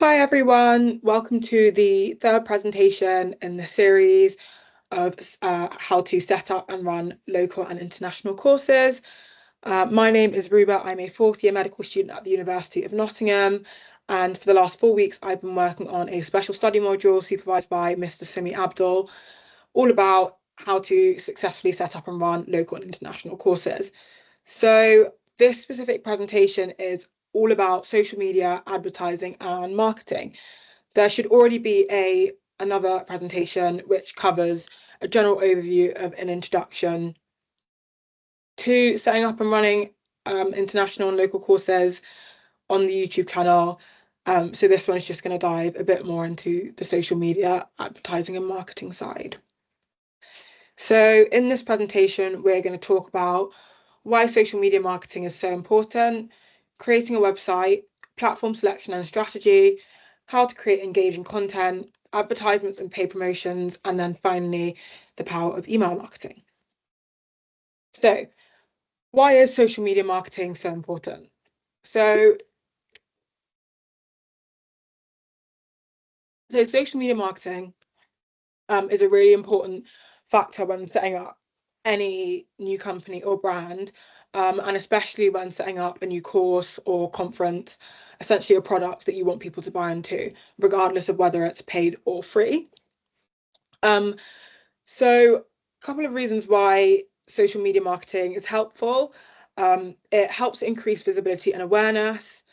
Hi everyone, welcome to the third presentation in the series of how to set up and run local and international courses. My name is Rugba. I'm a fourth year medical student at the University of Nottingham, and for the last 4 weeks I've been working on a special study module supervised by Mr. Simi Abdul, all about how to successfully set up and run local and international courses. So this specific presentation is all about social media, advertising and marketing. There should already be another presentation which covers a general overview of an introduction to setting up and running international and local courses on the YouTube channel. So this one is just going to dive a bit more into the social media, advertising and marketing side. So in this presentation, we're going to talk about why social media marketing is so important, creating a website, platform selection and strategy, how to create engaging content, advertisements and paid promotions, and then finally, the power of email marketing. So why is social media marketing so important? So social media marketing is a really important factor when setting up any new company or brand, and especially when setting up a new course or conference, essentially a product that you want people to buy into, regardless of whether it's paid or free. So a couple of reasons why social media marketing is helpful. It helps increase visibility and awareness.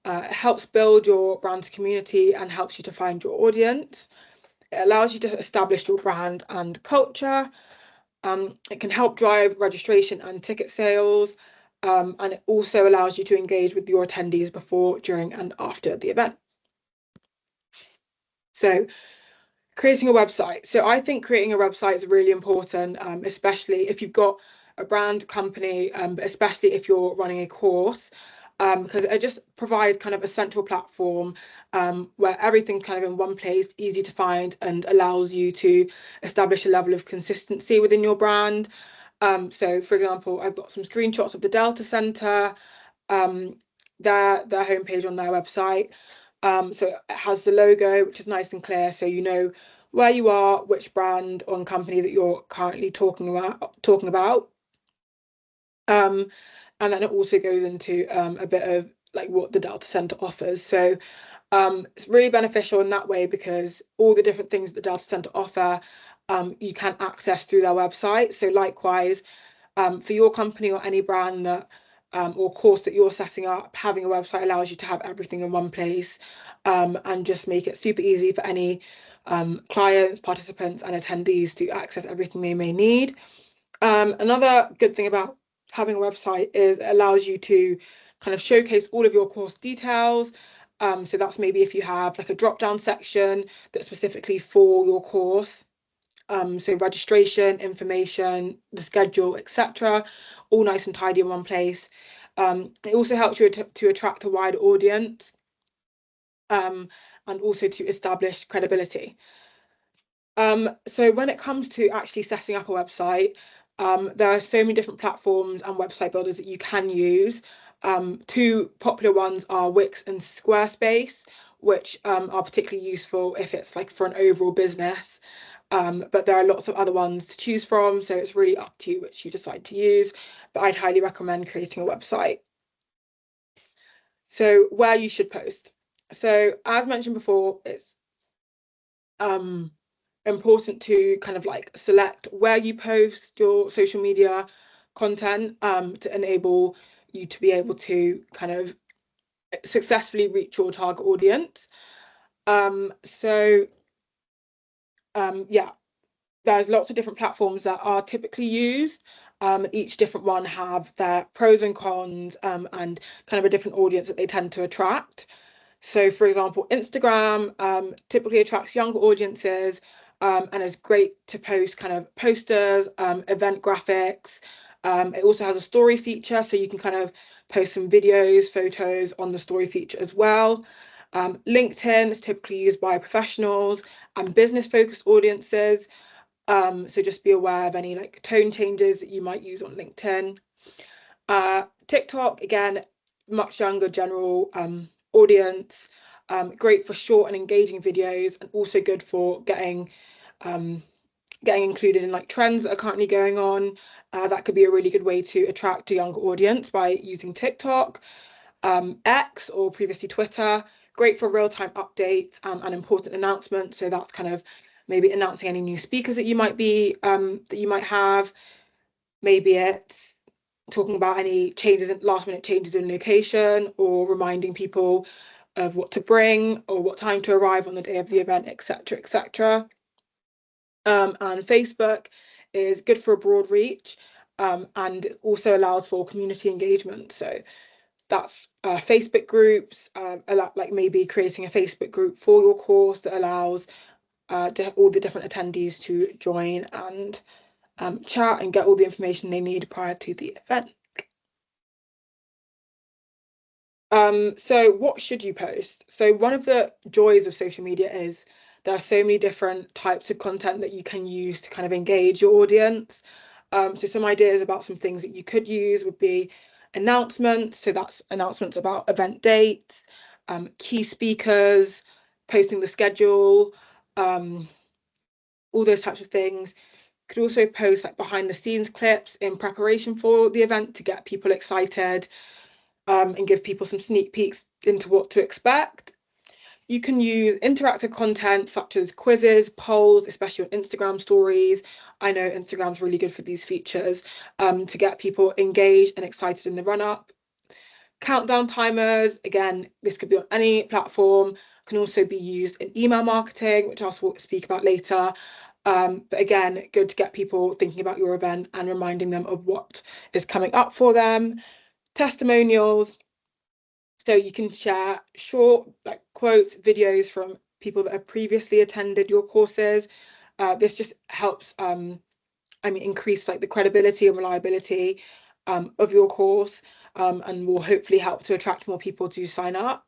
It helps build your brand's community and helps you to find your audience. It allows you to establish your brand and culture. It can help drive registration and ticket sales. And it also allows you to engage with your attendees before, during, and after the event. So creating a website. So I think creating a website is really important, especially if you've got a brand company, but especially if you're running a course. Because it just provides kind of a central platform where everything's kind of in one place, easy to find, and allows you to establish a level of consistency within your brand. So, for example, I've got some screenshots of the Delta Centre, their homepage on their website. So it has the logo, which is nice and clear, so you know where you are, which brand or company that you're currently talking about. And then it also goes into a bit of like what the Delta Centre offers. So it's really beneficial in that way because all the different things that the Delta Centre offer, you can access through their website. So likewise, for your company or any brand that or course that you're setting up, having a website allows you to have everything in one place, and just make it super easy for any clients, participants, and attendees to access everything they may need. Another good thing about having a website is it allows you to kind of showcase all of your course details. So that's maybe if you have like a drop-down section that's specifically for your course. So registration, information, the schedule, etc., all nice and tidy in one place. It also helps you to attract a wider audience, and also to establish credibility. So when it comes to actually setting up a website, there are so many different platforms and website builders that you can use. Two popular ones are Wix and Squarespace, which are particularly useful if it's like for an overall business. But there are lots of other ones to choose from, so it's really up to you which you decide to use. But I'd highly recommend creating a website. So where you should post. So as mentioned before, it's important to kind of like select where you post your social media content, to enable you to be able to kind of successfully reach your target audience. Yeah, there's lots of different platforms that are typically used. Each different one have their pros and cons, and kind of a different audience that they tend to attract. So for example, Instagram typically attracts younger audiences, and is great to post kind of posters, event graphics. It also has a story feature, so you can kind of post some videos, photos on the story feature as well. LinkedIn is typically used by professionals and business-focused audiences. So just be aware of any like tone changes that you might use on LinkedIn. TikTok, again, much younger general audience, great for short and engaging videos, and also good for getting included in like trends that are currently going on. That could be a really good way to attract a younger audience by using TikTok, X, or previously Twitter. Great for real-time updates and important announcements. So that's kind of maybe announcing any new speakers that you might have. Maybe it's talking about any last-minute changes in location, or reminding people of what to bring or what time to arrive on the day of the event, etc., etc. And Facebook is good for a broad reach, and it also allows for community engagement. So that's Facebook groups, like maybe creating a Facebook group for your course that allows all the different attendees to join and chat and get all the information they need prior to the event. So what should you post? So one of the joys of social media is there are so many different types of content that you can use to kind of engage your audience. So some ideas about some things that you could use would be announcements. So that's announcements about event dates, key speakers, posting the schedule, all those types of things. Could also post like behind the scenes clips in preparation for the event to get people excited, and give people some sneak peeks into what to expect. You can use interactive content such as quizzes, polls, especially on Instagram stories. I know Instagram's really good for these features, to get people engaged and excited in the run up. Countdown timers, again, this could be on any platform, can also be used in email marketing, which I'll speak about later. But again, good to get people thinking about your event and reminding them of what is coming up for them. Testimonials, so you can share short like quotes, videos from people that have previously attended your courses. This just helps increase like the credibility and reliability of your course, and will hopefully help to attract more people to sign up.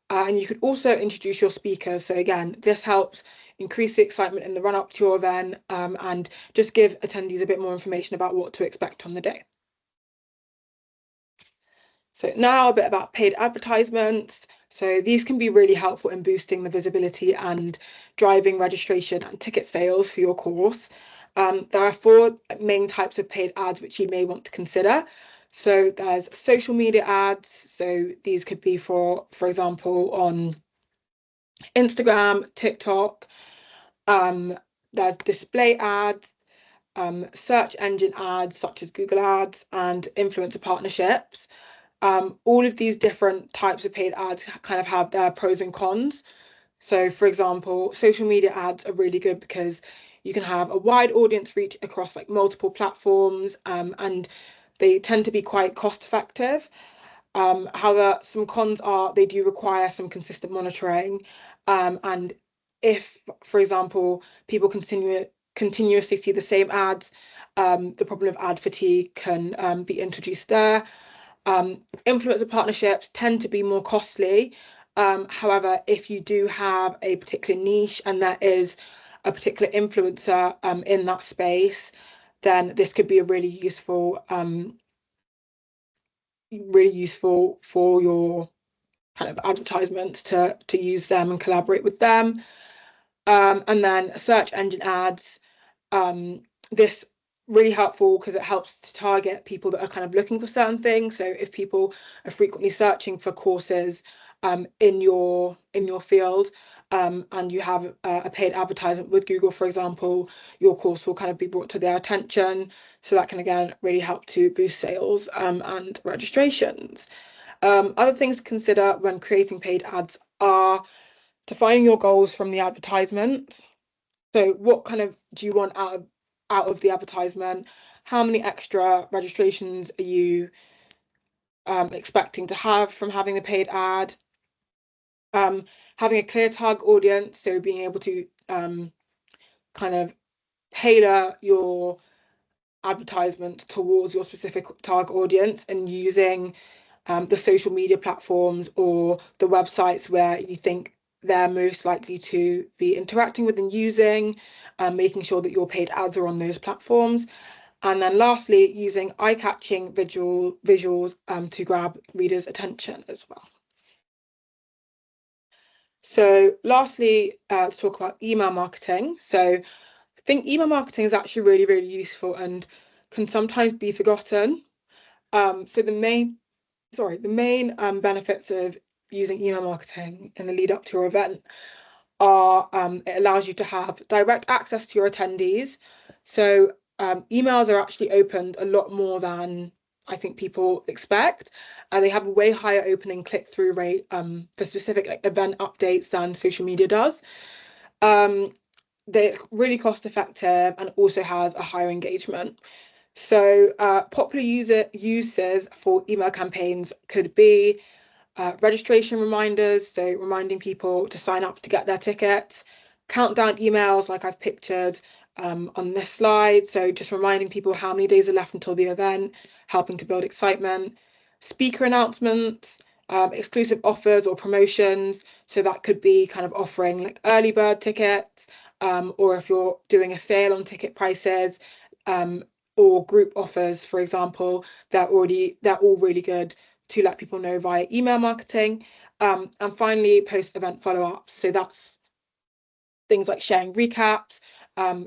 And you could also introduce your speakers. So again, this helps increase the excitement in the run up to your event, and just give attendees a bit more information about what to expect on the day. So now a bit about paid advertisements. So these can be really helpful in boosting the visibility and driving registration and ticket sales for your course. There are 4 main types of paid ads which you may want to consider. So there's social media ads. So these could be for example, on Instagram, TikTok. There's display ads, search engine ads such as Google Ads, and influencer partnerships. All of these different types of paid ads kind of have their pros and cons. So for example, social media ads are really good because you can have a wide audience reach across like multiple platforms, and they tend to be quite cost effective. However, some cons are they do require some consistent monitoring, and if, for example, people continuously see the same ads, the problem of ad fatigue can be introduced there. Influencer partnerships tend to be more costly. However, if you do have a particular niche and there is a particular influencer in that space, then this could be a really useful for your kind of advertisements to use them and collaborate with them. And then search engine ads. This really helpful because it helps to target people that are kind of looking for certain things. So if people are frequently searching for courses in your field, and you have a paid advertisement with Google, for example, your course will kind of be brought to their attention. So that can again really help to boost sales and registrations. Other things to consider when creating paid ads are defining your goals from the advertisement. So what kind of do you want out of the advertisement? How many extra registrations are you expecting to have from having a paid ad? Having a clear target audience, so being able to kind of tailor your advertisement towards your specific target audience, and using the social media platforms or the websites where you think they're most likely to be interacting with and using, making sure that your paid ads are on those platforms. And then lastly, using eye-catching visuals to grab readers' attention as well. So lastly, to talk about email marketing. So I think email marketing is actually really, really useful and can sometimes be forgotten. So the main benefits of using email marketing in the lead up to your event are it allows you to have direct access to your attendees. So emails are actually opened a lot more than I think people expect. They have a way higher opening click-through rate for specific like event updates than social media does. Um, they're really cost effective and also has a higher engagement. So popular uses for email campaigns could be registration reminders, so reminding people to sign up to get their tickets, countdown emails like I've pictured on this slide, so just reminding people how many days are left until the event, helping to build excitement, speaker announcements, exclusive offers or promotions, so that could be kind of offering like early bird tickets, or if you're doing a sale on ticket prices, um, or group offers, for example, they're all really good to let people know via email marketing. And finally, post-event follow-ups. So that's things like sharing recaps,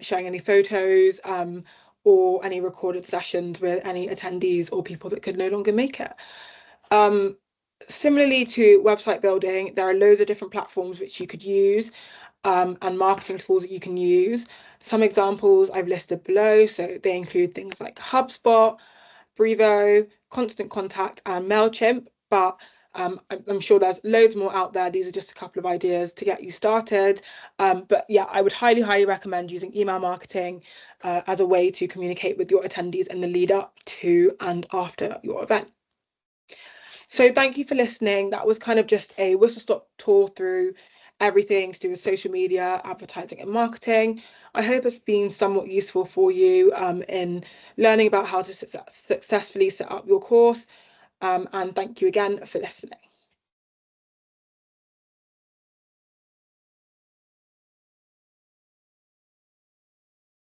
sharing any photos, or any recorded sessions with any attendees or people that could no longer make it. Um, Similarly to website building, there are loads of different platforms which you could use, and marketing tools that you can use. Some examples I've listed below. So they include things like HubSpot, Brevo, Constant Contact, and MailChimp. But I'm sure there's loads more out there. These are just a couple of ideas to get you started. But yeah, I would highly, highly recommend using email marketing as a way to communicate with your attendees in the lead up to and after your event. So thank you for listening. That was kind of just a whistle-stop tour through everything to do with social media, advertising, and marketing. I hope it's been somewhat useful for you in learning about how to successfully set up your course. And thank you again for listening.